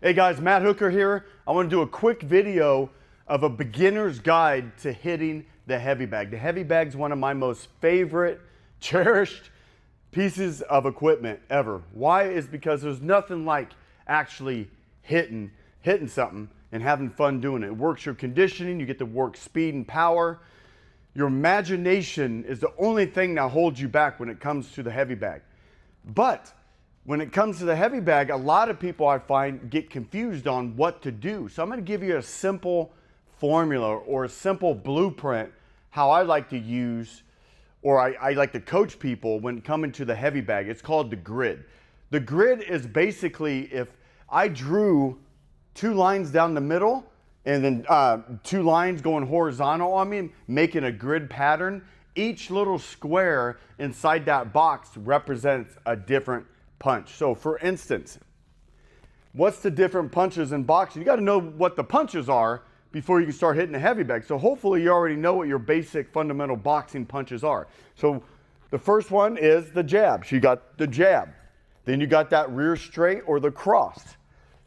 Hey guys, Matt Hooker here. I want to do a quick video of a beginner's guide to hitting the heavy bag. The heavy bag is one of my most favorite, cherished pieces of equipment ever. Why? Is because there's nothing like actually hitting something and having fun doing it. It works your conditioning, you get to work speed and power. Your imagination is the only thing that holds you back when it comes to the heavy bag. But when it comes to the heavy bag, a lot of people I find get confused on what to do. So I'm going to give you a simple formula or a simple blueprint how I like to use or I like to coach people when coming to the heavy bag. It's called the grid. The grid is basically if I drew two lines down the middle and then two lines going horizontal on me, making a grid pattern. Each little square inside that box represents a different punch. So for instance, what's the different punches in boxing? You got to know what the punches are before you can start hitting the heavy bag. So hopefully you already know what your basic fundamental boxing punches are. So the first one is the jab. So you got the jab. Then you got that rear straight or the cross.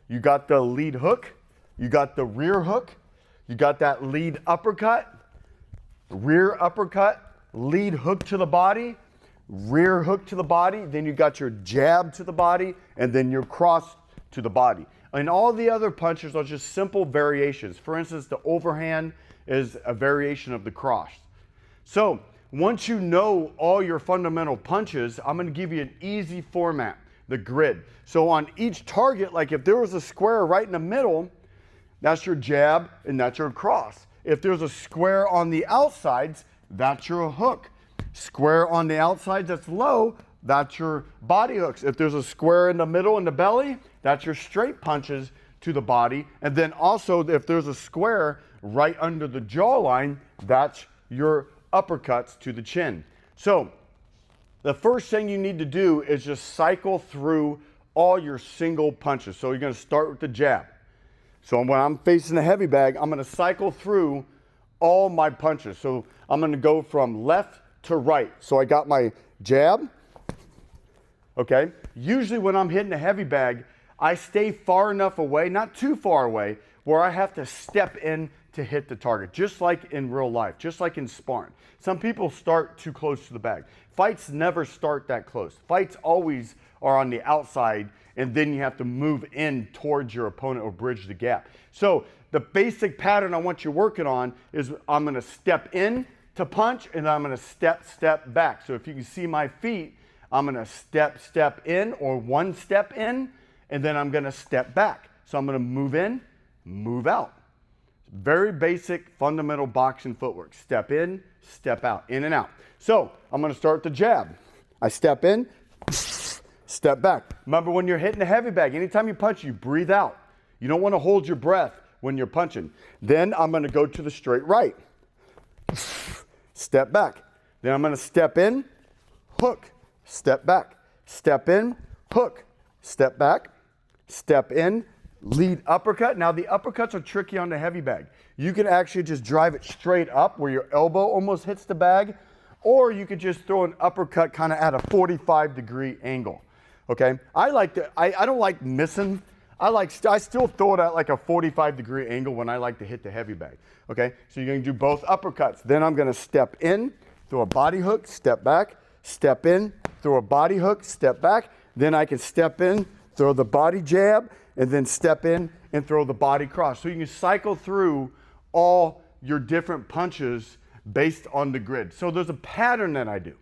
You got the lead hook. You got the rear hook. You got that lead uppercut, rear uppercut, lead hook to the body, rear hook to the body, then you got your jab to the body, and then your cross to the body. And all the other punches are just simple variations. For instance, the overhand is a variation of the cross. So once you know all your fundamental punches, I'm going to give you an easy format, the grid. So on each target, like if there was a square right in the middle, that's your jab and that's your cross. If there's a square on the outsides, that's your hook. Square on the outside that's low, that's your body hooks. If there's a square in the middle in the belly, that's your straight punches to the body. And then also if there's a square right under the jawline, that's your uppercuts to the chin. So the first thing you need to do is just cycle through all your single punches. So you're going to start with the jab. So when I'm facing the heavy bag, I'm going to cycle through all my punches. So I'm going to go from left to right. So I got my jab. Okay. Usually when I'm hitting a heavy bag, I stay far enough away, not too far away, where I have to step in to hit the target, just like in real life, just like in sparring. Some people start too close to the bag. Fights never start that close. Fights always are on the outside, and then you have to move in towards your opponent or bridge the gap. So the basic pattern I want you working on is I'm going to step in to punch, and I'm going to step back. So if you can see my feet, I'm going to step in or one step in, and then I'm going to step back. So I'm going to move in, move out. Very basic fundamental boxing footwork. Step in, step out, in and out. So I'm going to start the jab. I step in, step back. Remember when you're hitting a heavy bag, anytime you punch, you breathe out. You don't want to hold your breath when you're punching. Then I'm going to go to the straight right. Step back. Then I'm going to step in, hook, step back. Step in, hook, step back, step in, lead uppercut. Now the uppercuts are tricky on the heavy bag. You can actually just drive it straight up where your elbow almost hits the bag, or you could just throw an uppercut kind of at a 45-degree angle. Okay? I don't like missing. I still throw it at like a 45-degree angle when I like to hit the heavy bag. Okay? So you're going to do both uppercuts. Then I'm going to step in, throw a body hook, step back, step in, throw a body hook, step back. Then I can step in, throw the body jab, and then step in and throw the body cross. So you can cycle through all your different punches based on the grid. So there's a pattern that I do,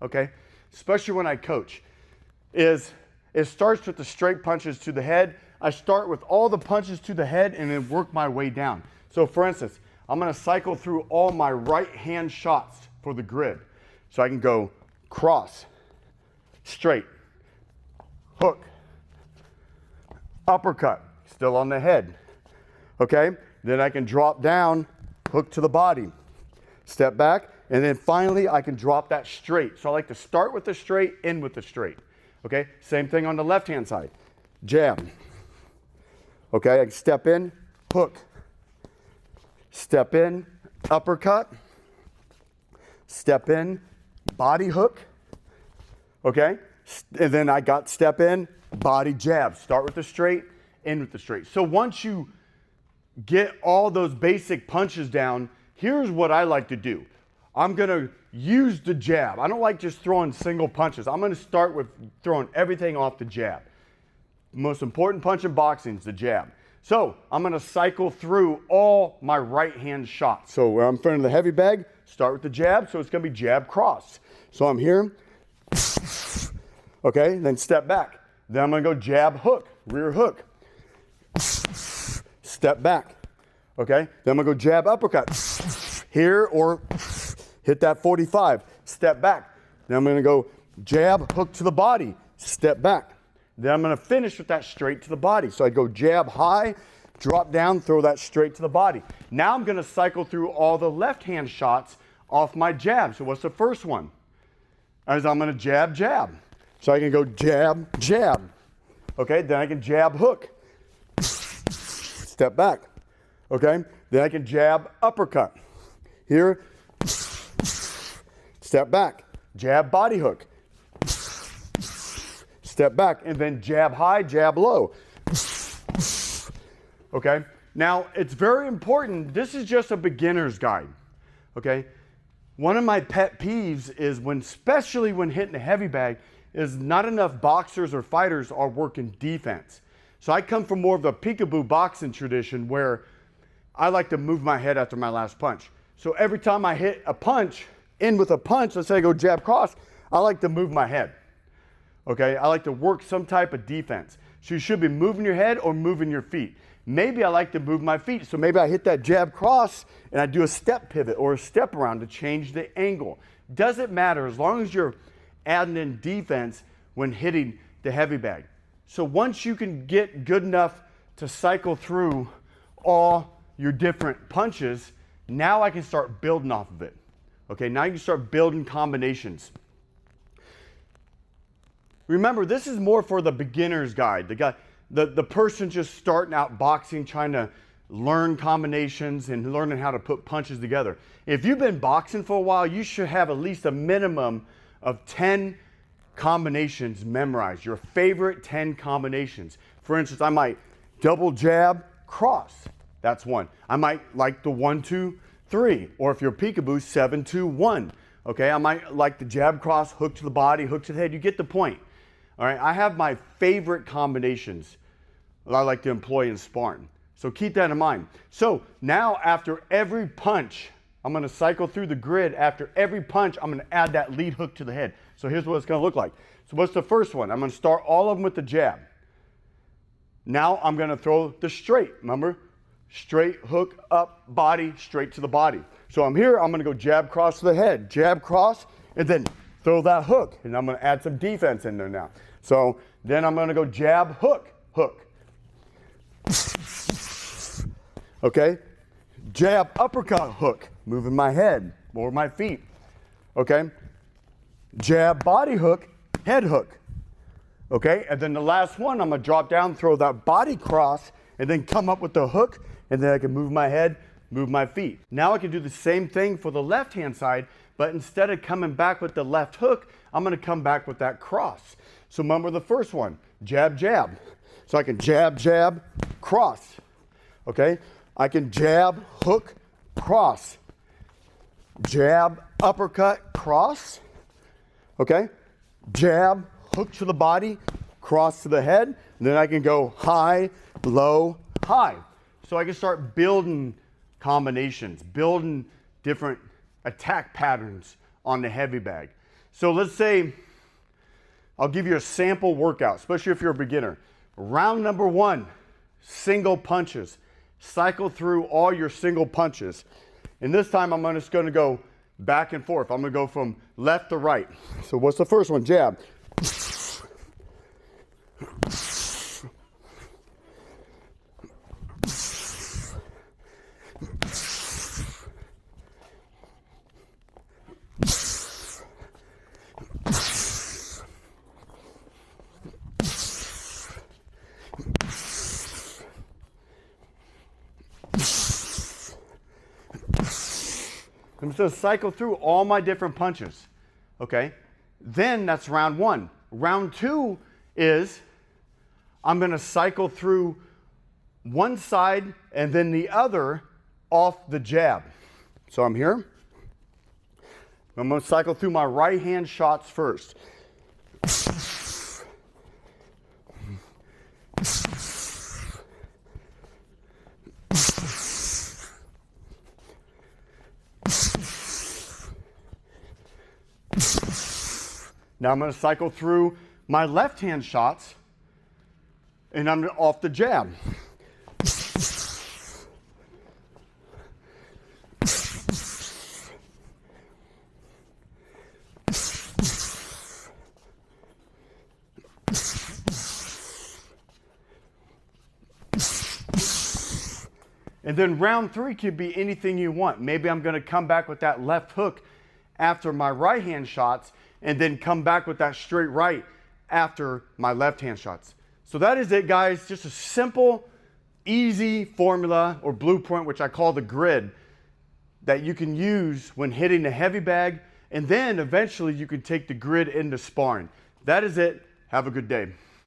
okay? Especially when I coach, is it starts with the straight punches to the head. I start with all the punches to the head and then work my way down. So for instance, I'm going to cycle through all my right hand shots for the grid. So I can go cross, straight, hook, uppercut, still on the head. Okay? Then I can drop down, hook to the body, step back, and then finally I can drop that straight. So I like to start with the straight, end with the straight. Okay? Same thing on the left hand side. Jab. Okay? I can step in, hook, step in, uppercut, step in, body hook. Okay? And then I got step in, body jab. Start with the straight, in with the straight. So once you get all those basic punches down, here's what I like to do. I'm gonna use the jab. I don't like just throwing single punches. I'm gonna start with throwing everything off the jab. The most important punch in boxing is the jab. So I'm gonna cycle through all my right hand shots. So where I'm in front of the heavy bag, start with the jab, so it's gonna be jab cross. So I'm here, okay, then step back. Then I'm gonna go jab hook, rear hook. Step back, okay? Then I'm gonna go jab uppercut. Here or hit that 45, step back. Then I'm gonna go jab hook to the body, step back. Then I'm gonna finish with that straight to the body. So I go jab high, drop down, throw that straight to the body. Now I'm gonna cycle through all the left hand shots off my jab. So what's the first one? As I'm gonna jab, jab. So I can go jab, jab. Okay, then I can jab hook. Step back. Okay, then I can jab uppercut. Here, step back. Jab body hook. Step back, and then jab high, jab low. Okay, now it's very important. This is just a beginner's guide. Okay, one of my pet peeves is especially when hitting a heavy bag, is not enough boxers or fighters are working defense. So I come from more of the peekaboo boxing tradition where I like to move my head after my last punch. So every time I hit a punch, in with a punch, let's say I go jab cross, I like to move my head. Okay, I like to work some type of defense. So you should be moving your head or moving your feet. Maybe I like to move my feet. So maybe I hit that jab cross and I do a step pivot or a step around to change the angle. Doesn't matter as long as you're adding in defense when hitting the heavy bag. So once you can get good enough to cycle through all your different punches, now I can start building off of it. Okay, now you can start building combinations. Remember, this is more for the beginner's guide. The person just starting out boxing, trying to learn combinations and learning how to put punches together. If you've been boxing for a while, you should have at least a minimum of 10 combinations memorized, your favorite 10 combinations. For instance, I might double jab, cross. That's one. I might like the 1, 2, 3, or if you're peekaboo, 7, 2, 1. Okay, I might like the jab cross, hook to the body, hook to the head. You get the point. All right, I have my favorite combinations that I like to employ in sparring. So keep that in mind. So now after every punch, I'm gonna cycle through the grid. After every punch, I'm gonna add that lead hook to the head. So here's what it's gonna look like. So what's the first one? I'm gonna start all of them with the jab. Now I'm gonna throw the straight, remember? Straight hook up, body, straight to the body. So I'm here, I'm gonna go jab cross to the head, jab cross, and then throw that hook. And I'm gonna add some defense in there now. So then I'm gonna go jab, hook, hook. Okay, jab, uppercut, hook, moving my head or my feet. Okay, jab, body hook, head hook. Okay, and then the last one, I'm gonna drop down, throw that body cross, and then come up with the hook, and then I can move my head, move my feet. Now I can do the same thing for the left-hand side, but instead of coming back with the left hook, I'm gonna come back with that cross. So remember the first one, jab, jab. So I can jab, jab, cross. Okay, I can jab, hook, cross. Jab, uppercut, cross. Okay, jab, hook to the body, cross to the head, and then I can go high, low, high. So I can start building combinations, building different attack patterns on the heavy bag. So let's say, I'll give you a sample workout, especially if you're a beginner. Round number 1, single punches. Cycle through all your single punches. And this time I'm just gonna go back and forth. I'm gonna go from left to right. So what's the first one? Jab. I'm just going to cycle through all my different punches, okay? Then that's round 1. Round 2 is I'm going to cycle through one side and then the other off the jab. So I'm here. I'm going to cycle through my right hand shots first. Now I'm going to cycle through my left hand shots and I'm off the jab. And then round 3 could be anything you want. Maybe I'm going to come back with that left hook after my right hand shots and then come back with that straight right after my left hand shots. So that is it, guys. Just a simple, easy formula or blueprint, which I call the grid, that you can use when hitting the heavy bag. And then eventually you can take the grid into sparring. That is it. Have a good day.